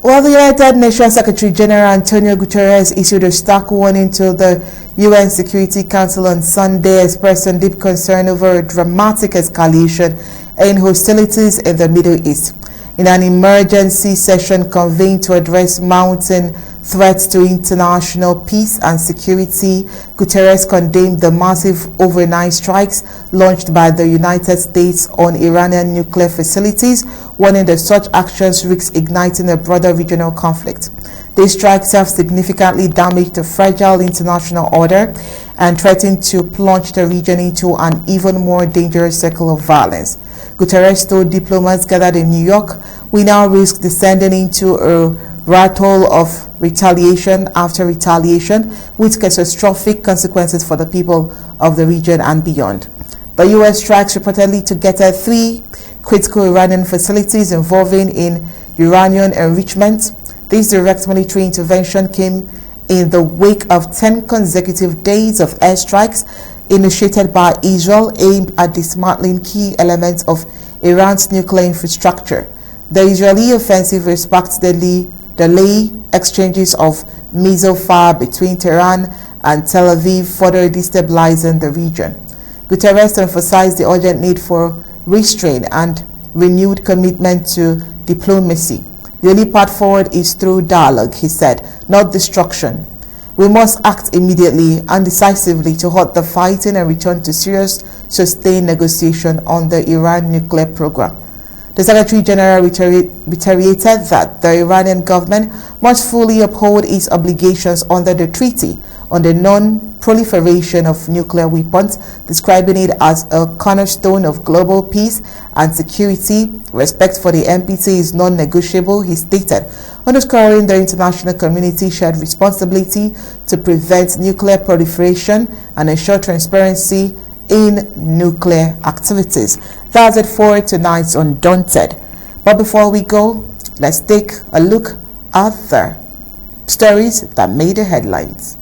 Well, the United Nations Secretary General Antonio Guterres issued a stark warning to the UN Security Council on Sunday, expressing deep concern over a dramatic escalation in hostilities in the Middle East. In an emergency session convened to address mounting threats to international peace and security, Guterres condemned the massive overnight strikes launched by the United States on Iranian nuclear facilities, warning that such actions risk igniting a broader regional conflict. These strikes have significantly damaged the fragile international order and threaten to plunge the region into an even more dangerous cycle of violence. Guterres told diplomats gathered in New York, "We now risk descending into a rattle of retaliation after retaliation with catastrophic consequences for the people of the region and beyond." The U.S. strikes reportedly targeted 3 critical Iranian facilities involving in uranium enrichment. This direct military intervention came in the wake of 10 consecutive days of airstrikes initiated by Israel aimed at dismantling key elements of Iran's nuclear infrastructure. The Israeli offensive sparked delayed exchanges of missile fire between Tehran and Tel Aviv, further destabilizing the region. Guterres emphasized the urgent need for restraint and renewed commitment to diplomacy. "The only path forward is through dialogue," he said, "not destruction. We must act immediately and decisively to halt the fighting and return to serious, sustained negotiation on the Iran nuclear program." The Secretary General reiterated that the Iranian government must fully uphold its obligations under the Treaty on the Non-Proliferation of Nuclear Weapons, describing it as a cornerstone of global peace and security. "Respect for the NPT is non-negotiable," he stated, underscoring the international community shared responsibility to prevent nuclear proliferation and ensure transparency in nuclear activities. That's it for tonight's Undaunted. But before we go, let's take a look at the stories that made the headlines.